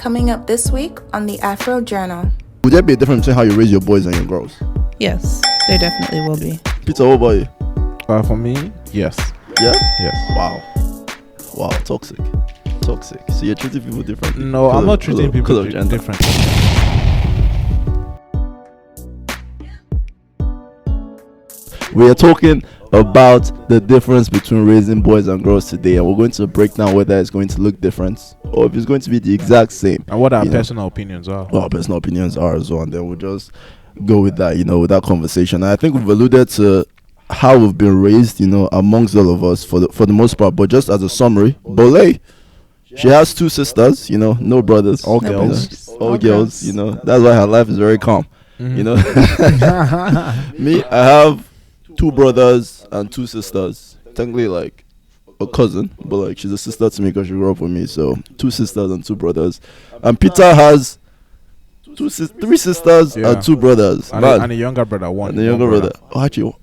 Coming up this week on the Afro Journal. Would there be a difference between how you raise your boys and your girls? Yes, there definitely will be. Peter, what about you? For me, yes. Yeah? Yes. Wow, toxic. So you're treating people differently? No, I'm not treating people differently. We are talking about the difference between raising boys and girls today, and we're going to break down whether it's going to look different or if it's going to be the exact same. And what our personal opinions are. Well, our personal opinions are as well, and then we'll just go with that, with that conversation. And I think we've alluded to how we've been raised, amongst all of us for the most part. But just as a summary, Bole, she has two sisters, no brothers, all girls, all girls. That's why her life is very calm. Mm-hmm. Me, I have 2 brothers and 2 sisters. Technically, like a cousin, but like she's a sister to me because she grew up with me. So 2 sisters and 2 brothers. And Peter has 3 sisters and 2 brothers. And a younger brother, one. And a younger brother. Oh, actually,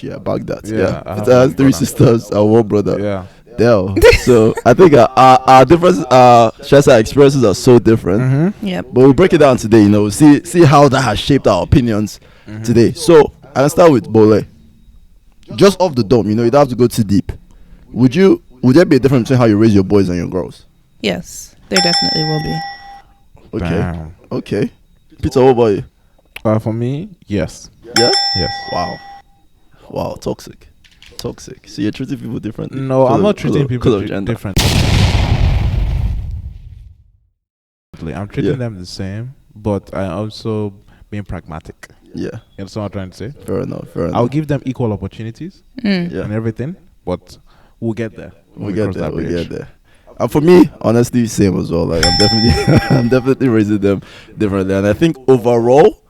yeah, back that. Yeah, Peter has 3 sisters and 1 brother. Yeah. Damn. So I think our difference, our experiences are so different. Mm-hmm. Yep. But we'll break it down today. See how that has shaped our opinions today. So I'll start with Bole. Just off the dome, you don't have to go too deep. Would there be a difference between how you raise your boys and your girls? Yes, there definitely will be. Okay. Damn. Okay. Peter, what about you? For me, yes. Yeah? Yes. Wow, toxic. So you're treating people differently? No, I'm not treating people differently. I'm treating them the same, but I'm also being pragmatic. Yeah. You understand what I'm trying to say? Fair enough. I'll give them equal opportunities and everything, but we'll get there. We'll get there. And for me, honestly, same as well. Like I'm definitely raising them differently. And I think overall,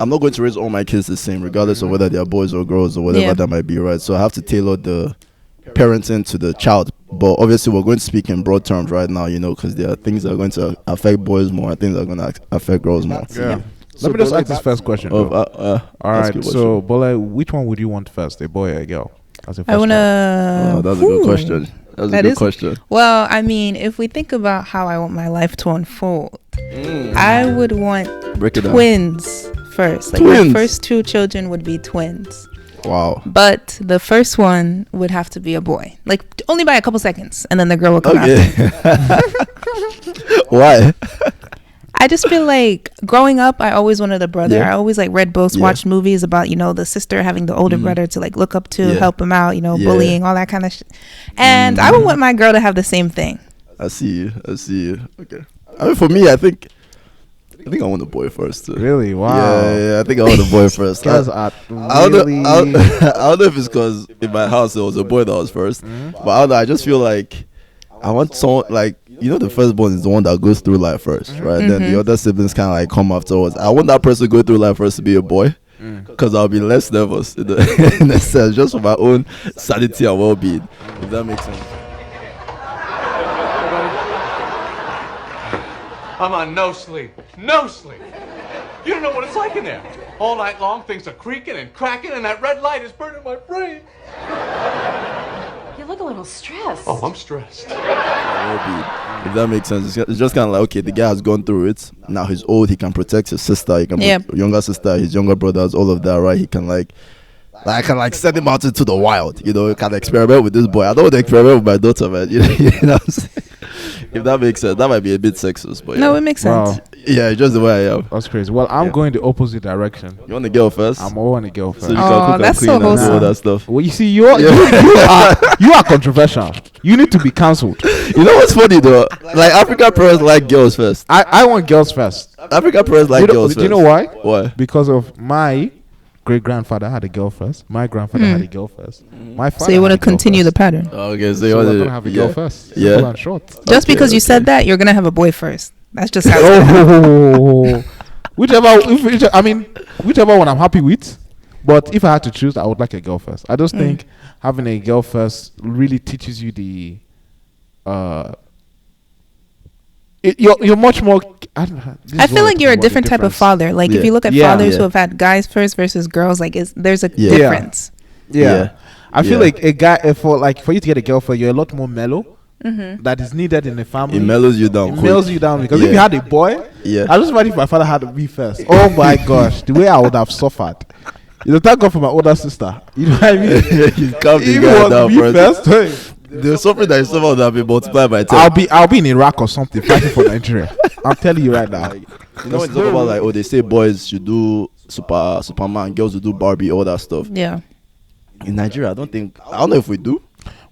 I'm not going to raise all my kids the same, regardless of whether they're boys or girls or whatever that might be, right? So I have to tailor the parenting to the child. But obviously, we're going to speak in broad terms right now, because there are things that are going to affect boys more and things that are going to affect girls more. Yeah. So Let me just ask this first question. All right. So, Bola, which one would you want first, a boy or a girl? As a first I want to... that's a good question. That's a good question. Well, I mean, if we think about how I want my life to unfold, I would want twins first. Like my first 2 children would be twins. Wow. But the first one would have to be a boy. Like only by a couple seconds, and then the girl will come after. Why? I just feel like growing up, I always wanted a brother. Yeah. I always read books, watched movies about, the sister having the older brother to look up to, help him out, bullying, all that kind of shit. And I would want my girl to have the same thing. I see you. Okay. I mean, for me, I think I want a boy first. Really? Wow. Yeah, I think I want a boy first. Guys are really... I don't know if it's because in my house there was a boy that was first. But I don't know, I just feel like I want someone the firstborn is the one that goes through life first, right? Then the other siblings kind of come afterwards. I want that person to go through life first to be a boy, because I'll be less nervous in a sense, just for my own sanity and well-being, if that makes sense. I'm on no sleep. You don't know what it's like in there. All night long, things are creaking and cracking, and that red light is burning my brain. You look a little stressed. Oh, I'm stressed. If that makes sense, it's just kind of like, okay, the guy has gone through it. Now he's old. He can protect his sister. He can younger sister, his younger brothers, all of that, right? He can I can send him out into the wild. He can experiment with this boy. I don't want to experiment with my daughter, man. You know what I'm saying? If that makes sense, that might be a bit sexist, but no, it makes sense. Yeah, it's just the way I am. That's crazy. Well, I'm going the opposite direction. You want the girl first? I'm all on the girl first. So you can cook that's and clean so and do all that stuff. Well, you see, you are controversial. You need to be cancelled. You know what's funny though? Like African parents like girls first. I want girls first. African parents like girls first. Do you know why? Why? Because of my great-grandfather had a girl first. My grandfather had a girl first. My father. So you want to continue the pattern? Okay, so we're gonna have a girl first. Yeah. Simple and short. Just because you said that, you're gonna have a boy first. That's just how it's whichever one I'm happy with. But if I had to choose, I would like a girl first. I just think having a girl first really teaches you the you're much more. I feel like you're a different type of father. Like if you look at fathers who have had guys first versus girls, there's a difference. Yeah. I feel like a guy for you to get a girl first, you're a lot more mellow. that is needed in the family. It mellows you down. Because if you had a boy, I just imagine if my father had me first. Oh my gosh, the way I would have suffered. Thank God for my older sister. You know what I mean? You can't be down first. The suffering that you suffer would have been multiplied by 10. I'll be in Iraq or something fighting for Nigeria. I'm telling you right now. You know when you talk about like, they say boys should do Superman, girls should do Barbie, all that stuff. Yeah. In Nigeria, I don't know if we do.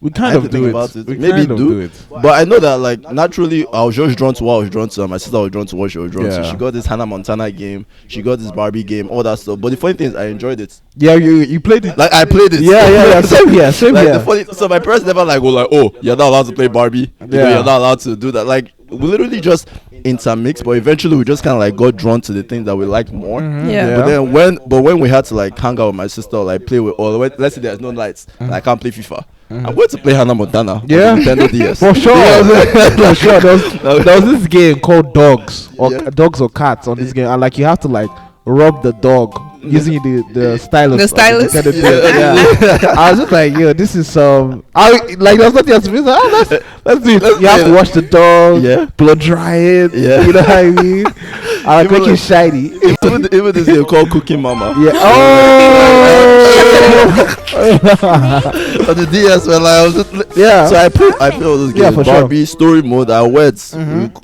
We kind of do it. Maybe do it. But I know that like naturally I was just drawn to what I was drawn to, and my sister was drawn to what she was drawn to. She got this Hannah Montana game, she got this Barbie game, all that stuff. But the funny thing is I enjoyed it. Yeah, you played it. Like I played it. Yeah. Same here. So my parents never like were like, oh, you're not allowed to play Barbie. You're not allowed to do that. Like we literally just intermixed, but eventually we just kind of like got drawn to the things that we liked more. But then when we had to like hang out with my sister, like play with, or let's say there's no lights, and I can't play FIFA, I'm going to play Hannah Montana on the Nintendo DS. For sure. For sure. There was this game called Dogs or Cats on this game, and like you have to like rub the dog using the stylus. The stylus. I was just like, yo, this is some. Like there's nothing else to do. Let's do it. You have to wash the dog, blow dry it. You know what I mean? I like make it shiny. Even this game called Cooking Mama. Yeah. Oh. On the DS, when I was just, So I play all those games. Barbie story mode. I went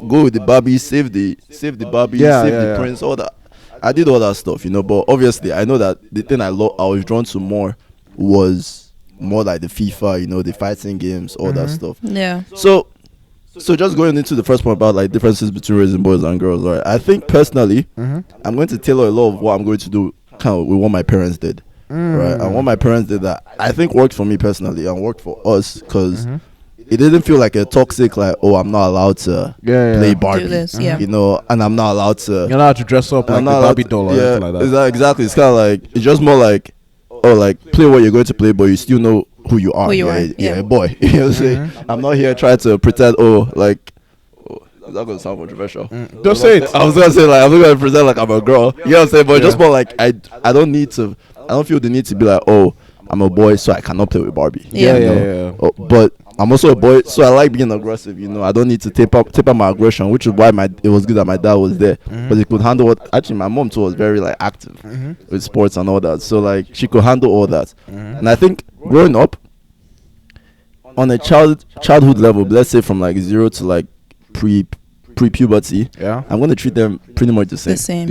go with the Barbie, save the Barbie, save the prince, all that. I did all that stuff, but obviously I know that the thing I was drawn to more was more like the FIFA, the fighting games, all that stuff. Yeah. So just going into the first point about like differences between raising boys and girls, right? I think personally, I'm going to tailor a lot of what I'm going to do kind of with what my parents did, right? And what my parents did that I think worked for me personally and worked for us because it didn't feel like a toxic, like, oh, I'm not allowed to play Barbie, do this, and I'm not allowed to. You're not allowed to dress up like a Barbie doll or anything like that. Exactly. It's kind of like, it's just more like, oh, like, play what you're going to play, but you still know who you are. You're a boy. You know what I'm saying? I'm not here trying to pretend, is that going to sound controversial? Just say it. I was going to say, like, I'm not going to pretend like I'm a girl. You know what I'm saying? But just more like, I don't feel the need to be like, oh, I'm a boy, so I cannot play with Barbie. But I'm also a boy, so I like being aggressive. I don't need to tape up my aggression, which is why it was good that my dad was there, but he could handle what. Actually, my mom too was very like active with sports and all that, so like she could handle all that. And I think growing up on a childhood level, let's say from like 0 to like pre-puberty, I'm going to treat them pretty much the same.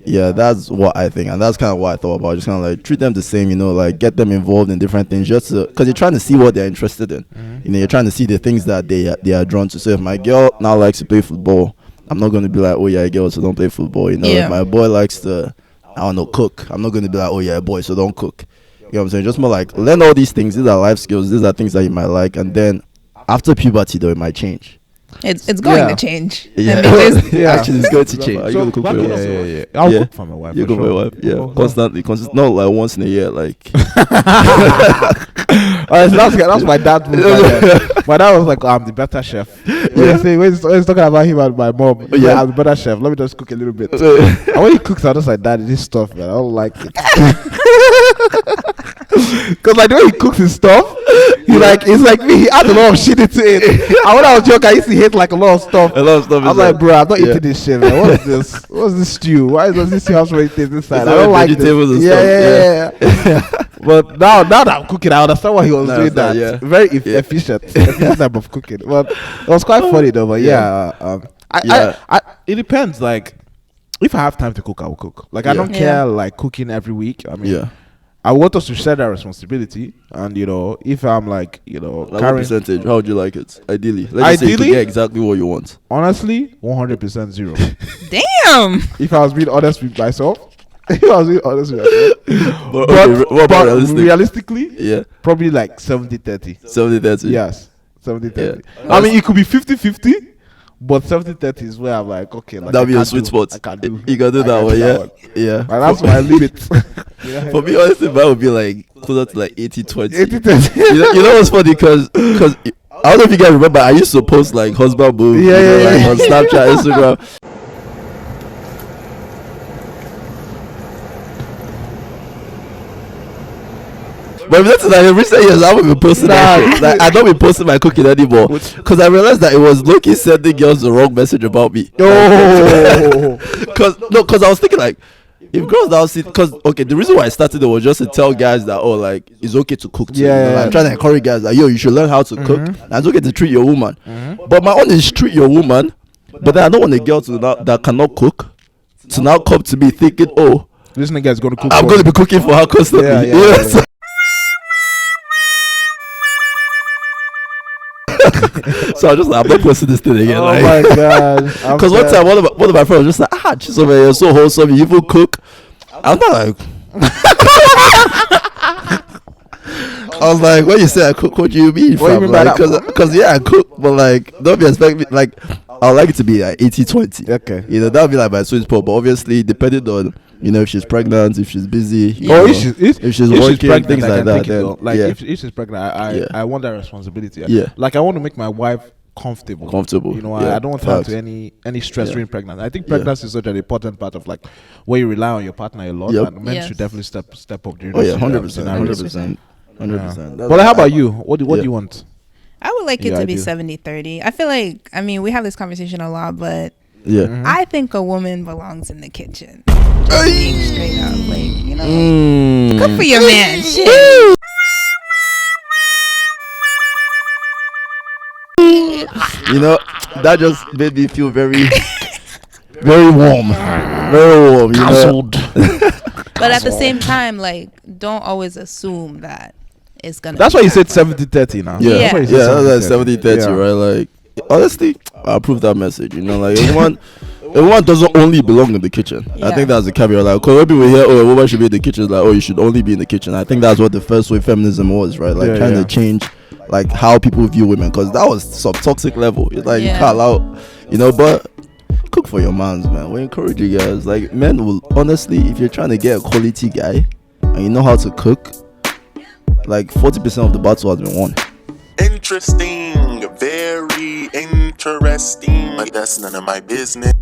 Yeah, that's what I think, and that's kind of what I thought about. Just kind of like treat them the same, like get them involved in different things, just because you're trying to see what they're interested in. You're trying to see the things that they are drawn to. So if my girl now likes to play football, I'm not going to be like, oh yeah, girls, so don't play football. If my boy likes to, I don't know, cook, I'm not going to be like, oh yeah, boy, so don't cook. You know what I'm saying? Just more like learn all these things. These are life skills. These are things that you might like, and then after puberty, though, it might change. It's going to change. Actually, it's going to change. Are you going to cook for your wife? I'll cook for my wife. You cook for your wife, constantly, not like once in a year, like. That's my dad. My dad was like, I'm the better chef. When he's talking about him and my mom, I'm the better chef. Let me just cook a little bit. And when he cooks, I'm just like, Dad, this stuff, man, I don't like it. Because like the way he cooks his stuff, it's like me. He adds a lot of shit into it. And when I was young, I used to hate like a lot of stuff. I'm like, bro, I'm not eating this shit, man. What is this? What's this stew? Why does this stew have so many things inside? I don't like this. Yeah. But now that I'm cooking, I understand why he was doing that. Very efficient type of cooking. But it was quite funny though. But it depends. Like, if I have time to cook, I will cook. Like, I don't care like cooking every week. I mean, I want us to share that responsibility, and if I'm like, like what percentage? How would you like it? Ideally, let's say you get exactly what you want. Honestly, 100% zero. Damn. If I was being honest with myself, but realistically, probably like 70-30. 70-30. Yes, 70-30. I mean, it could be 50-50. But 70-30 is where I'm like, okay, like that'll be a sweet spot. I can do. You can do that one, yeah. And that's my limit. For me, honestly, mine would be like closer to like 80-20. 80-20. You know what's funny? Because I don't know if you guys remember, I used to post like husband boob, like on Snapchat, Instagram. But that's like in recent years, I haven't been posting that shit. Like, I don't be posting my cooking anymore because I realized that it was Loki sending girls the wrong message about me. Because I was thinking like, if girls now see, because okay, the reason why I started it was just to tell guys that like it's okay to cook too. I'm trying to encourage guys that you should learn how to cook, and it's okay to treat your woman. But my own is treat your woman, but then I don't want a girl that cannot cook to now come to me thinking, oh, this nigga is gonna cook. I'm gonna be cooking for her constantly. So I'm just like, I'm not posting this thing again. Oh my god! Because one time, one of my friends was just like, Chisom, you're so wholesome. You even cook. I'm not like. I was like, when you say I cook, what do you mean? What do you mean by that? Because I cook, but like, don't be expecting me. Like, I would like it to be like 80-20. Okay. That would be like my sweet spot. But obviously, depending on if she's pregnant, if she's busy, if she's working, pregnant, things like that. Then, if she's pregnant, I want that responsibility. Yeah. Like I want to make my wife comfortable. I don't want her to any stress during pregnancy. I think pregnancy is such an important part of like where you rely on your partner a lot, and men should definitely step up during. 100%. But how about you? What do you want? I would like it to be 70-30. I feel like, we have this conversation a lot, but I think a woman belongs in the kitchen. Just being straight up, like, cook for your man. Shit. That just made me feel very, very warm. Very warm, But at the same time, like, don't always assume that it's gonna. That's why you said 70-30 now. Yeah, that's 70-30, right? Like, honestly, I approve that message. Like, everyone doesn't only belong in the kitchen. I think that's the caveat. Like, because when people hear, a woman should be in the kitchen, it's like, you should only be in the kitchen. I think that's what the first wave feminism was, right? Like, trying to change, like, how people view women, because that was some toxic level. It's like, you can't allow, but cook for your mans, man. We encourage you guys. Like, men will, honestly, if you're trying to get a quality guy and you know how to cook, like 40% of the battle has been won. Interesting, very interesting. Like, that's none of my business.